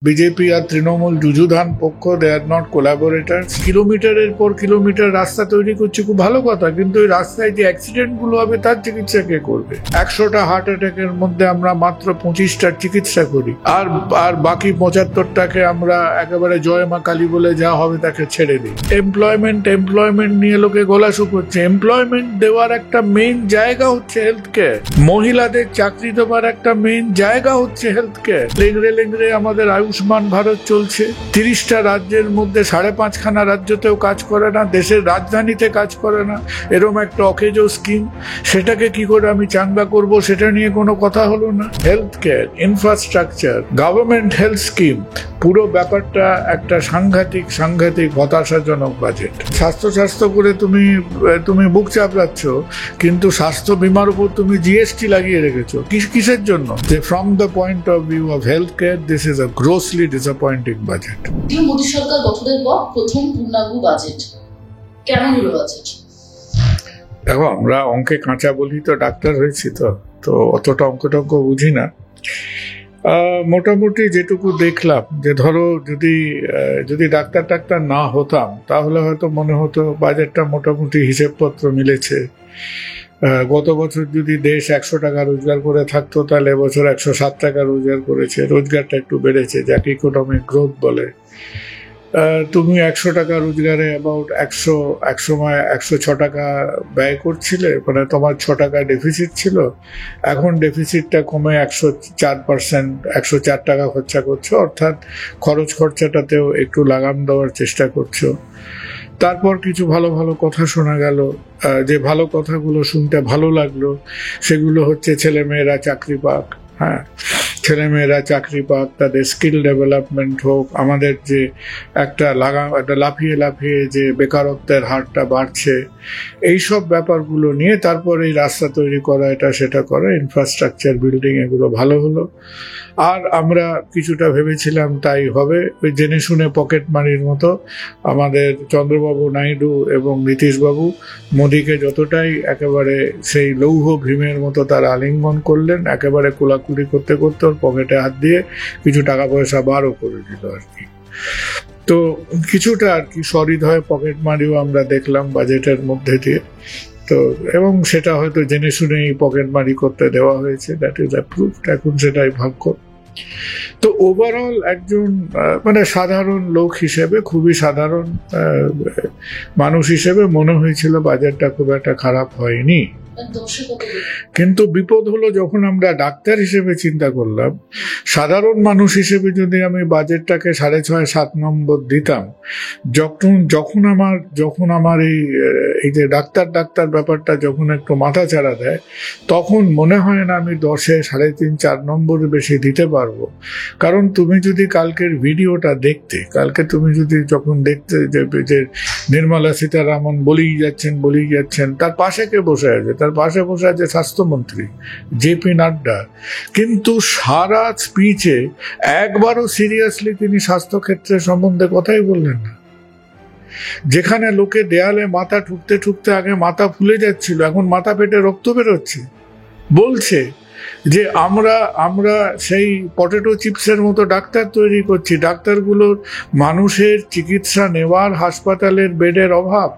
BJP আর তৃণমূল যুযুধান পক্ষ, দে are not কোলাবোরেটার। কিলোমিটারের পর কিলোমিটার রাস্তা তৈরি করছে, খুব ভালো কথা, কিন্তু ওই রাস্তায় যে অ্যাক্সিডেন্ট গুলো হবে তার চিকিৎসা কে করবে? 100টা হার্ট অ্যাটাকের মধ্যে আমরা মাত্র 25টার চিকিৎসা করি, আর বাকি 75টাকে আমরা একেবারে জয় মা কালী বলে যা হবে তাকে ছেড়ে দিই। এমপ্লয়মেন্ট নিয়ে লোকে গলা শুকোচ্ছে। এমপ্লয়মেন্ট দেওয়ার একটা মেইন জায়গা হচ্ছে হেলথ কেয়ার। মহিলাদের চাকরি দেওয়ার একটা মেইন জায়গা হচ্ছে হেলথ কেয়ার। লেংড়ে আমাদের আয়ুষ্মান ভারত চলছে। 30টা রাজ্যের মধ্যে 5.5খানা রাজ্যতেও কাজ করে না, দেশের রাজধানীতে কাজ করে না, এরকম একটা অকেজো স্কিম। সেটাকে কি করে আমি চাঙ্গা করব, সেটা নিয়ে কোনো কথা হলো না। Health care, infrastructure, government health scheme, পুরো ব্যাপারটা একটা সাংঘাতিক হতাশাজনক বাজেট। স্বাস্থ্য করে তুমি বুক চাপড়াচ্ছ, কিন্তু স্বাস্থ্য বিমার উপর তুমি জিএসটি লাগিয়ে রেখেছো কিসের জন্য? যে from the point of view of health care, this is a grossly disappointing budget. Modi সরকার গঠনের পর প্রথম পূর্ণাঙ্গ বাজেট, কেমন হলো বাজেট? দেখো, আমরা অঙ্কে কাঁচা বলি তো, ডাক্তার হয়েছি তো অতটা অঙ্ক বুঝি না। মোটামুটি যেটুকু দেখলাম, যে ধরো যদি ডাক্তার না হতাম তাহলে হয়তো মনে হতো বাজেটটা মোটামুটি হিসেবপত্র মিলেছে। গত বছর যদি দেশ 100 টাকা রোজগার করে থাকতো, তাহলে এবছর 107 টাকা রোজগার করেছে। রোজগারটা একটু বেড়েছে, যাকে ইকোনমিক গ্রোথ বলে। তুমি 100 টাকা রোজগারে অ্যাবাউট 106 টাকা ব্যয় করছিলে, মানে তোমার 6 টাকা ডেফিসিট ছিল। এখন ডেফিসিটটা কমে 104%, 104 টাকা খরচা করছো, অর্থাৎ খরচাটাতেও একটু লাগাম দেওয়ার চেষ্টা করছো। তারপর কিছু ভালো কথা শোনা গেল, যে ভালো কথাগুলো শুনতে ভালো লাগলো সেগুলো হচ্ছে ছেলেমেয়েরা চাকরি পাক। হ্যাঁ, ছেলেমেয়েরা চাকরি পাক, তাদের স্কিল ডেভেলপমেন্ট হোক। আমাদের যে একটা লাফিয়ে যে বেকারত্বের হারটা বাড়ছে, এইসব ব্যাপারগুলো নিয়ে তারপর এই রাস্তা তৈরি করা, এটা সেটা করা, ইনফ্রাস্ট্রাকচার বিল্ডিং, এগুলো ভালো হলো। আর আমরা কিছুটা ভেবেছিলাম তাই হবে, ওই জেনে শুনে পকেট মারির মতো আমাদের চন্দ্রবাবু নাইডু এবং নীতিশবাবু মোদীকে যতটাই একেবারে সেই লৌহ ভীমের মতো তারা আলিঙ্গন করলেন, একেবারে কোলাকুলি করতে করতে ওর পকেটে হাত দিয়ে কিছু টাকা পয়সা বারও করে দিল আর কি। তো কিছুটা আর কি সহৃদয় পকেট মারিও আমরা দেখলাম বাজেটের মধ্যে দিয়ে। তো এবং সেটা হয়তো জেনে শুনেই পকেট মারি করতে দেওয়া হয়েছে, দ্যাট ইজ অ্যাপ্রুভড। এখন সেটাই ভাগ্য। তো ওভারঅল একজন মানে সাধারণ লোক হিসেবে, খুবই সাধারণ মানুষ হিসেবে মনে হয়েছিল বাজেটটা খুব একটা খারাপ হয়নি। কিন্তু বিপদ হলো যখন আমরা ডাক্তার হিসেবে চিন্তা করলাম। সাধারণ মানুষ হিসেবে যদি আমি বাজেটটাকে 6.5-7 নম্বর দিতাম, যখন আমার এই যে ডাক্তার ব্যাপারটা যখন একটু মাথা চাড়া দেয়, তখন মনে হয় না আমি 10-এ 3.5-4 নম্বর বেশি দিতে পারবো। কারণ তুমি যদি কালকের ভিডিওটা কালকে তুমি যদি যখন দেখতে যে নির্মলা সীতারামন বলেই যাচ্ছেন, তার পাশে কে বসে আছে? তার পাশে বসে আছে স্বাস্থ্যমন্ত্রী জেপি নাড্ডা। কিন্তু সারা স্পিচে একবারও সিরিয়াসলি তিনি স্বাস্থ্যক্ষেত্রের সম্বন্ধে কথাই বললেন না। যেখানে লোকে দেয়ালে মাথা ঠুকতে আগে মাথা ফুলে যাচ্ছিল, এখন মাথা পেটে রক্ত বেরোচ্ছে। বলছে যে আমরা সেই পটেটো চিপসের মতো ডাক্তার তৈরি করছি। ডাক্তারগুলোর মানুষের চিকিৎসা নেওয়ার হাসপাতালের বেডের অভাব।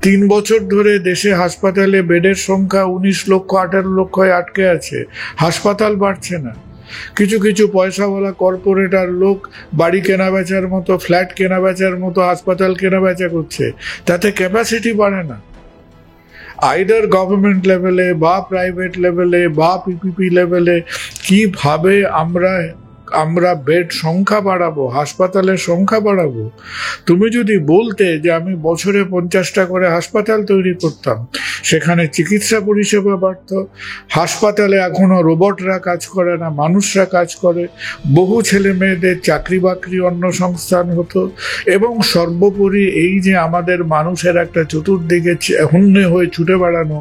3 বছর ধরে দেশে হাসপাতালে বেডের সংখ্যা 19 লক্ষ 18 লক্ষয় আটকে আছে। হাসপাতাল বাড়ছে না। কিছু পয়সাওয়ালা কর্পোরেটার লোক বাড়ি কেনা বেচার মতো, ফ্ল্যাট কেনা বেচার মতো হাসপাতাল কেনা বেচা করছে, তাতে ক্যাপাসিটি বাড়ে না। আইদার গভর্নমেন্ট লেভেলে বা প্রাইভেট লেভেলে বা পিপিপি লেভেলে কিভাবে আমরা বেড সংখ্যা বাড়াবো, হাসপাতালের সংখ্যা বাড়াবো। তুমি যদি বলতে যে আমি বছরে 50টা করে হাসপাতাল তৈরি করতাম, সেখানে চিকিৎসা পরিষেবা বাড়ত। হাসপাতালে এখনো রোবটরা কাজ করে না, মানুষরা কাজ করে। বহু ছেলে মেয়েদের চাকরি বাকরি, অন্য সংস্থান হতো। এবং সর্বোপরি এই যে আমাদের মানুষের একটা চতুর্দিকে হুন্নে হয়ে ছুটে বেড়ানো,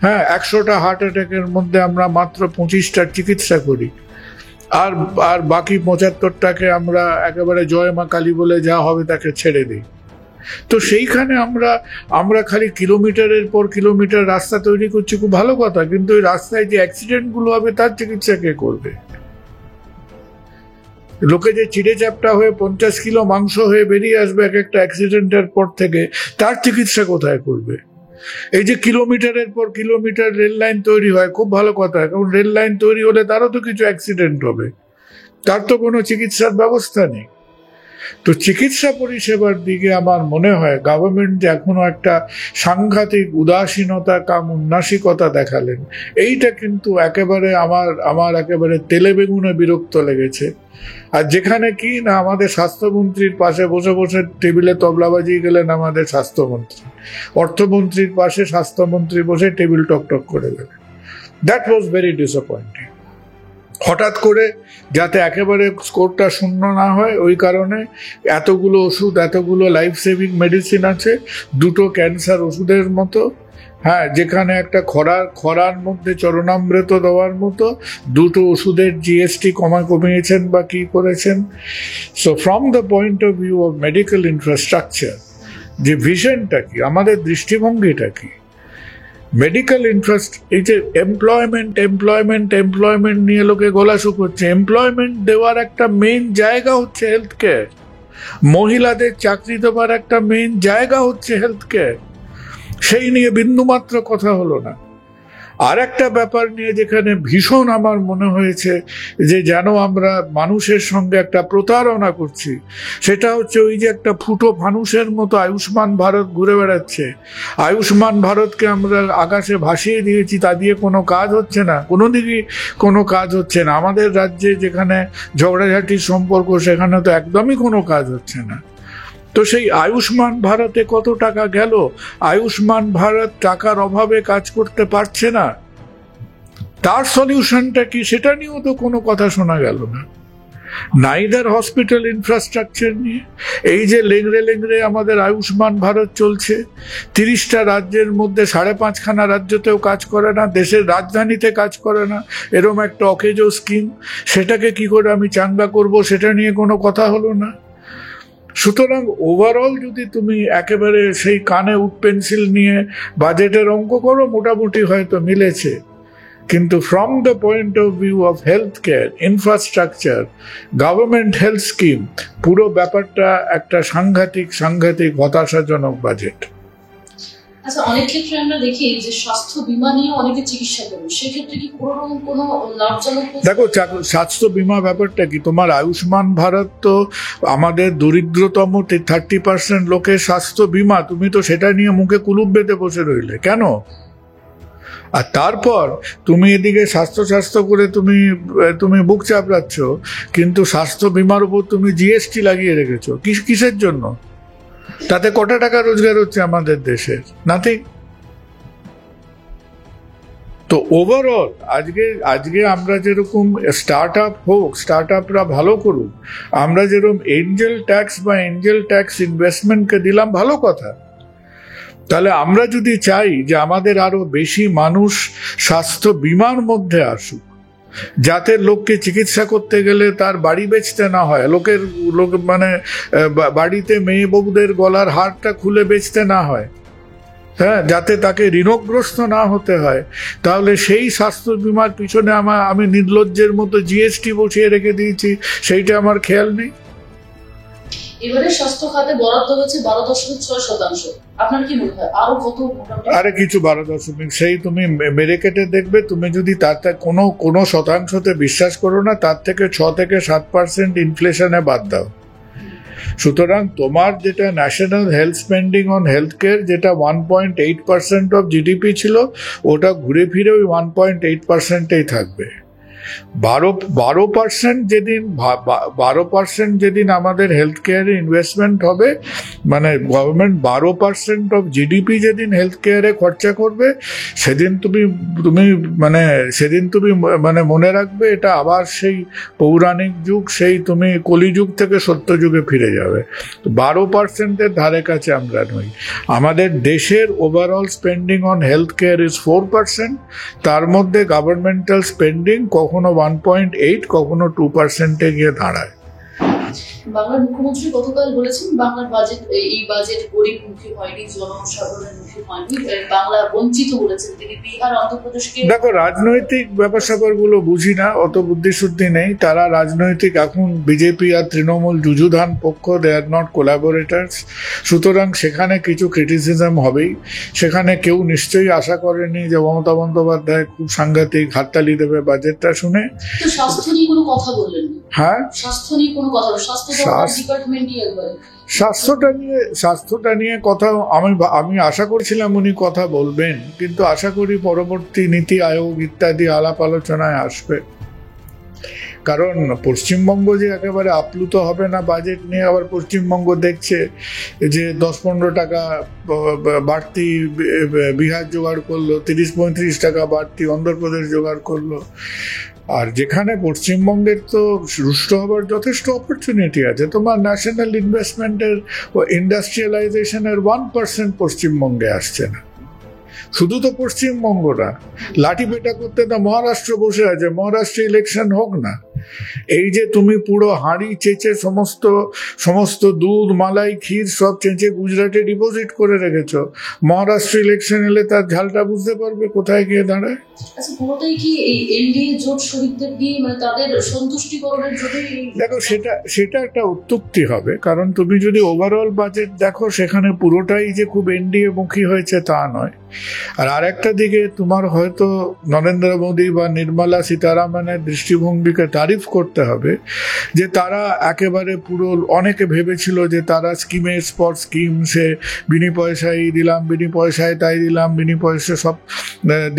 হ্যাঁ, 100টা হার্ট অ্যাটাকের মধ্যে আমরা মাত্র 25টার চিকিৎসা করি, আর বাকি 75টাকে আমরা একেবারে জয় মা কালী বলে যা হবে তাকে ছেড়ে দিই। তো সেইখানে আমরা খালি কিলোমিটারের পর কিলোমিটার রাস্তা তৈরি করছি, খুব ভালো কথা, কিন্তু ওই রাস্তায় যে অ্যাক্সিডেন্ট গুলো হবে তার চিকিৎসা কে করবে? লোকে যে চিড়ে চ্যাপটা হয়ে 50 কিলো মাংস হয়ে বেরিয়ে আসবে এক একটা অ্যাক্সিডেন্টের পর থেকে, তার চিকিৎসা কোথায় করবে? এই যে কিলোমিটারের পর কিলোমিটার রেল লাইন তৈরি হয়, খুব ভালো কথা, কারণ রেল লাইন তৈরি হলে তারও তো কিছু অ্যাক্সিডেন্ট হবে, তার তো কোনো চিকিৎসার ব্যবস্থা নেই। তো চিকিৎসা পরিষেবার দিকে আমার মনে হয় গভর্নমেন্ট যে এখনো একটা সাংঘাতিক উদাসীনতা কাম উন্নাসিকতা দেখালেন, এইটা কিন্তু একেবারে আমার একেবারে তেলে বেগুনে বিরক্ত লেগেছে। আর যেখানে কি না আমাদের স্বাস্থ্যমন্ত্রীর পাশে বসে বসে টেবিলে তবলা বাজিয়ে গেলেন আমাদের স্বাস্থ্যমন্ত্রী, অর্থমন্ত্রীর পাশে স্বাস্থ্যমন্ত্রী বসে টেবিল টকটক করে গেলেন। That was very disappointing. হঠাৎ করে যাতে একেবারে স্কোরটা শূন্য না হয় ওই কারণে এতগুলো ওষুধ, এতগুলো লাইফ সেভিং মেডিসিন আছে, 2টো ক্যান্সার ওষুধের মতো, হ্যাঁ, যেখানে একটা খরার মধ্যে চরণামৃত দেওয়ার মতো 2টো ওষুধের জিএসটি কমিয়েছেন বা কি করেছেন। So from the point of view of medical infrastructure, যে ভিশনটা কি, আমাদের দৃষ্টিভঙ্গিটা কি, মেডিকেল এই যে এমপ্লয়মেন্ট নিয়ে লোকে গলা শুকোচ্ছে। এমপ্লয়মেন্ট দেওয়ার একটা মেইন জায়গা হচ্ছে হেলথ কেয়ার, মহিলাদের চাকরি দেওয়ার একটা মেইন জায়গা হচ্ছে হেলথ কেয়ার, সেই নিয়ে বিন্দুমাত্র কথা হলো না। আর একটা ব্যাপার নিয়ে যেখানে ভীষণ আমার মনে হয়েছে যে যেন আমরা মানুষের সঙ্গে একটা প্রতারণা করছি, সেটা হচ্ছে ওই যে একটা ফুটো ফানুষের মতো আয়ুষ্মান ভারত ঘুরে বেড়াচ্ছে। আয়ুষ্মান ভারতকে আমরা আকাশে ভাসিয়ে দিয়েছি, তা দিয়ে কোনো কাজ হচ্ছে না, কোনো দিকেই কোনো কাজ হচ্ছে না। আমাদের রাজ্যে যেখানে ঝগড়াঝাটির সম্পর্ক, সেখানে তো একদমই কোনো কাজ হচ্ছে না। তো সেই আয়ুষ্মান ভারতে কত টাকা গেল? আয়ুষ্মান ভারত টাকার অভাবে কাজ করতে পারছে না, তার সলিউশনটা কি সেটা নিয়েও তো কোনো কথা শোনা গেল না। নাইদার হসপিটাল ইনফ্রাস্ট্রাকচার নিয়ে, এই যে লেংড়ে আমাদের আয়ুষ্মান ভারত চলছে, 30টা রাজ্যের মধ্যে 5.5খানা রাজ্যতেও কাজ করে না, দেশের রাজধানীতে কাজ করে না, এরম একটা অকেজো স্কিম, সেটাকে কি করে আমি চাঙ্গা করব সেটা নিয়ে কোনো কথা হলো না। সুতরাং ওভারঅল যদি তুমি একেবারে সেই কানে উড পেন্সিল নিয়ে বাজেটের অঙ্ক করো, মোটামুটি হয়তো মিলেছে, কিন্তু from the point of view of health care infrastructure, government health scheme, পুরো ব্যাপারটা একটা সাংঘাতিক হতাশাজনক বাজেট। আচ্ছা, অনেক ক্ষেত্রে আমরা দেখি যে স্বাস্থ্য বীমা নিয়ে অনেকে চিকিৎসা করেন, সেক্ষেত্রে কি কোনো লাভজনক? দেখো, স্বাস্থ্য বীমা ব্যাপারটা কি, তোমার আয়ুষ্মান ভারত তো আমাদের দরিদ্রতম 30% লোকের স্বাস্থ্য বীমা, তুমি তো সেটা নিয়ে মুখে কুলুপ বেঁধে বসে রইলে কেন? আর তারপর তুমি এদিকে স্বাস্থ্য করে তুমি বুক চাপড়াচ্ছ, কিন্তু স্বাস্থ্য বীমার উপর তুমি জিএসটি লাগিয়ে রেখেছো কিসের জন্য? তাতে কত টাকা রোজগার হচ্ছে আমাদের দেশের? নাথিং। তো ওভারঅল আজকে আমরা যেরকম স্টার্টআপরা ভালো করুক, আমরা যেরকম এঞ্জেল ট্যাক্স ইনভেস্টমেন্টকে দিলাম, ভালো কথা। তাহলে আমরা যদি চাই যে আমাদের আরো বেশি মানুষ স্বাস্থ্য বীমার মধ্যে আসুক, যাতে লোককে চিকিৎসা করতে গেলে তার বাড়ি বেচতে না হয়, লোক মানে বাড়িতে মেয়ে বউদের গলার হারটা খুলে বেচতে না হয়, হ্যাঁ, যাতে তাকে ঋণগ্রস্ত না হতে হয়, তাহলে সেই স্বাস্থ্য বীমার পিছনে আমি নির্লজ্জের মতো জিএসটি বসিয়ে রেখে দিয়েছি, সেইটা আমার খেয়াল নেই। এবারে স্বাস্থ্য খাতে বরাদ্দ হচ্ছে 12.6%। আপনার কি মনে হয় আরো কত? আরে কিছু 12 সেই তুমি মেরে কেটে দেখবে, তুমি যদি তাতে কোনো শতাংশতে বিশ্বাস করো না, তার থেকে 6 থেকে 7% ইনফ্লেশনে বাদ দাও। সুতরাং তোমার যেটা national health spending on health care, যেটা 1.8% অফ জিডিপি ছিল, ওটা ঘুরে ফিরে ওই 1.8%এই থাকবে। 12% যেদিন আমাদের হেলথ কেয়ারে ইনভেস্টমেন্ট হবে, মানে গভর্নমেন্ট 12% অফ জিডিপি যেদিন হেলথ কেয়ারে খরচা করবে, সেদিন তুমি মনে রাখবে এটা আবার সেই পৌরাণিক যুগ, সেই তুমি কলিযুগ থেকে সত্যযুগে ফিরে যাবে। 12%-এর ধারে কাছে আমরা নই। আমাদের দেশের overall spending on health care is 4%, তার মধ্যে গভর্নমেন্টাল স্পেন্ডিং কখনো 1.8, কখনো 2%-এ গিয়ে দাঁড়ায়। বাংলার মুখ্যমন্ত্রী গতকাল বলেছেন বাংলার বাজেট, এই বাজেট গরিবমুখী হয়নি, জনসাধারণের মুখী হয়নি, বাংলা বঞ্চিত বলেছেন তিনি। বিহার, অন্ধ্রপ্রদেশকে দেখো, রাজনৈতিক ব্যাপার স্যাপার গুলো বুঝি না, অত বুদ্ধিশুদ্ধি নেই। তারা রাজনৈতিক, এখন বিজেপি আর তৃণমূল যুযুধান পক্ষ, দে আর নট কোলাবোরেটার্স। সুতরাং সেখানে কিছু ক্রিটিসিজম হবেই। সেখানে কেউ নিশ্চয়ই আশা করেনি যে মমতা বন্দ্যোপাধ্যায় খুব সাংঘাতিক হাততালি দেবে বাজেটটা শুনে। তো স্বাস্থ্য নিয়ে কোনো কথা বললেন না? হ্যাঁ, স্বাস্থ্য নিয়ে কোনো কথা, স্বাস্থ্য ডিপার্টমেন্টই একবারে স্বাস্থ্যটা নিয়ে কথা আমি আশা করছিলাম উনি কথা বলবেন, কিন্তু আশা করি পরবর্তী নীতি আয়োগ ইত্যাদি আলাপ আলোচনায় আসবে। কারণ পশ্চিমবঙ্গ যে একেবারে আপ্লুত হবে না বাজেট নিয়ে, আবার পশ্চিমবঙ্গ দেখছে যে 10-15 টাকা বাড়তি বিহার জোগাড় করলো, 30-35 টাকা বাড়তি অন্ধ্রপ্রদেশ জোগাড় করলো। আর যেখানে পশ্চিমবঙ্গের তো রুষ্ট হবার যথেষ্ট অপরচুনিটি আছে। তোমার ন্যাশনাল ইনভেস্টমেন্টের ও ইন্ডাস্ট্রিয়ালাইজেশনের 1% পশ্চিমবঙ্গে আসছে না। শুধু তো পশ্চিমবঙ্গ না, লাঠি পেটা করতে তো মহারাষ্ট্র বসে আছে। মহারাষ্ট্রে ইলেকশন হোক না, এই যে তুমি পুরো হাঁড়ি চেঁচে সমস্ত দুধ, মালাই, ক্ষীর সব চেঁচে গুজরাটে ডিপোজিট করে রেখেছ, মহারাষ্ট্র ইলেকশন এলে তার ঝালটা বুঝতে পারবে কোথায় গিয়ে দাঁড়ায়। আচ্ছা, পুরোটাই কি এই এনডিএ জোট শরিকদের দিয়ে, মানে তাদের সন্তুষ্টিকরণের জন্যই? দেখো, সেটা একটা উত্তুক্তি হবে। কারণ তুমি যদি ওভারঅল বাজেট দেখো, সেখানে পুরোটাই যে খুব এনডিএ মুখী হয়েছে তা নয়। আর আরেকটা দিকে তোমার হয়তো নরেন্দ্র মোদী বা নির্মলা সীতারামনের দৃষ্টিভঙ্গিকে তারিফ করতে হবে, যে তারা একেবারে পুরো, অনেকে ভেবেছিল যে তারা স্কিমের পর স্কিম, সে বিনি পয়সায় দিলাম, বিনি পয়সায় তাই দিলাম, বিনি পয়সা সব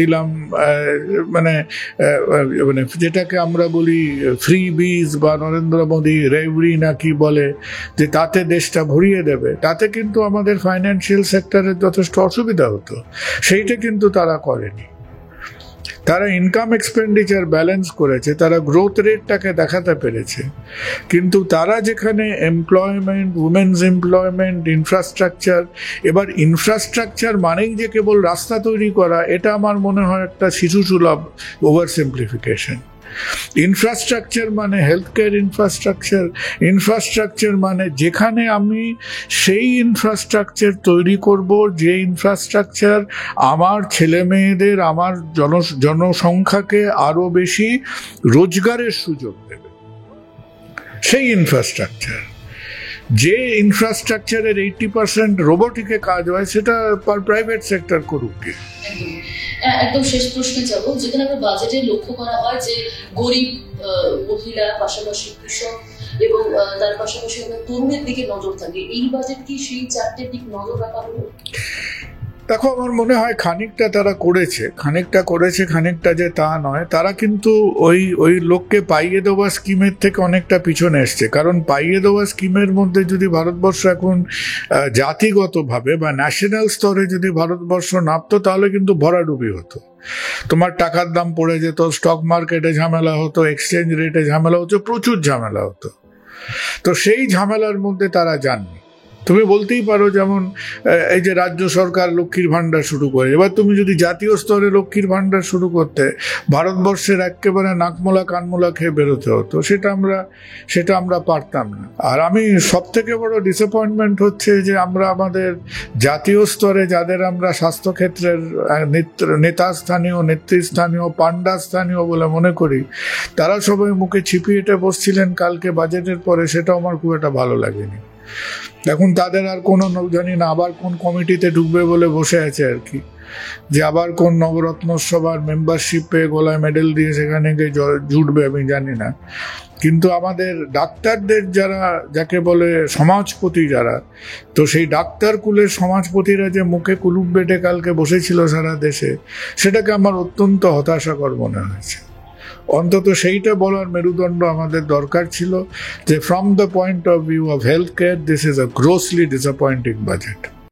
দিলাম, মানে যেটাকে আমরা বলি ফ্রি বিজ বা নরেন্দ্র মোদী রেভরি না কি বলে, যে তাতে দেশটা ভরিয়ে দেবে। তাতে কিন্তু আমাদের ফাইন্যান্সিয়াল সেক্টরের যথেষ্ট অসুবিধা হতো। সেইটা কিন্তু তারা করেনি। তারা ইনকাম এক্সপেন্ডিচার ব্যালেন্স করেছে, তারা গ্রোথ রেটটাকে দেখাতে পেরেছে। কিন্তু তারা যেখানে এমপ্লয়মেন্ট, উমেন্স এমপ্লয়মেন্ট, ইনফ্রাস্ট্রাকচার, এবার ইনফ্রাস্ট্রাকচার মানেই যে কেবল রাস্তা তৈরি করা, এটা আমার মনে হয় একটা শিশুসুলভ ওভার সিম্পলিফিকেশন। ইনফ্রাস্ট্রাকচার মানে হেলথ কেয়ার ইনফ্রাস্ট্রাকচার মানে যেখানে আমি সেই ইনফ্রাস্ট্রাকচার তৈরি করব, যে ইনফ্রাস্ট্রাকচার আমার ছেলে মেয়েদের, আমার জনসংখ্যাকে আরো বেশি রোজগারের সুযোগ দেবে, সেই ইনফ্রাস্ট্রাকচার। যে ইনফ্রাস্ট্রাকচারের 80% রোবটিকে কাজ হয়, সেটা প্রাইভেট সেক্টর করুক। একদম শেষ প্রশ্নে যাব, যেখানে আমরা বাজেটে লক্ষ্য করা হয় যে গরিব মহিলা, পাশাপাশি কৃষক এবং তার পাশাপাশি তরুণের দিকে নজর থাকে। এই বাজেট কি সেই চারটে দিক নজর রাখা হলো? দেখো, আমার মনে হয় খানিকটা তারা করেছে, খানিকটা যে তা নয়। তারা কিন্তু ওই লোককে পাইয়ে দেওয়া স্কিমের থেকে অনেকটা পিছনে এসছে। কারণ পাইয়ে দেওয়া স্কিমের মধ্যে যদি ভারতবর্ষ এখন জাতিগতভাবে বা ন্যাশনাল স্তরে যদি ভারতবর্ষ নামতো, তাহলে কিন্তু ভরাডুবি হতো। তোমার টাকার দাম পড়ে যেত, স্টক মার্কেটে ঝামেলা হতো, এক্সচেঞ্জ রেটে ঝামেলা হতো, প্রচুর ঝামেলা হতো। তো সেই ঝামেলার মধ্যে তারা যাননি। তুমি বলতেই পারো, যেমন এই যে রাজ্য সরকার লক্ষ্মীর ভাণ্ডার শুরু করে, এবার তুমি যদি জাতীয় স্তরে লক্ষ্মীর ভাণ্ডার শুরু করতে, ভারতবর্ষের একেবারে নাকমোলা কানমোলা খেয়ে বেরোতে হতো। সেটা আমরা পারতাম না। আর আমি সব থেকে বড় ডিসঅ্যাপয়েন্টমেন্ট হচ্ছে যে আমরা আমাদের জাতীয় স্তরে যাদের আমরা স্বাস্থ্যক্ষেত্রের নেতৃস্থানীয় পান্ডা স্থানীয় বলে মনে করি, তারা সবাই মুখে ছিপি এঁটে বসছিলেন কালকে বাজেটের পরে। সেটা আমার খুব একটা ভালো লাগেনি। এখন তাদের আর কোনো, জানি না আবার কোন কমিটিতে ঢুকবে বলে বসে আছে আর কি, যে আবার কোন নবরত্নোৎসবার মেম্বারশিপ পেয়ে গলায় মেডেল দিয়ে সেখানে গিয়ে জুটবে, আমি জানি না। কিন্তু আমাদের ডাক্তারদের যাকে বলে সমাজপতি যারা, তো সেই ডাক্তার কুলের সমাজপতিরা যে মুখে কুলুপ বেটে কালকে বসেছিল সারা দেশে, সেটাকে আমার অত্যন্ত হতাশাকর মনে হয়েছে। অন্তত সেইটা বলার মেরুদণ্ড আমাদের দরকার ছিল যে from the point of view of health care, this is a grossly disappointing budget.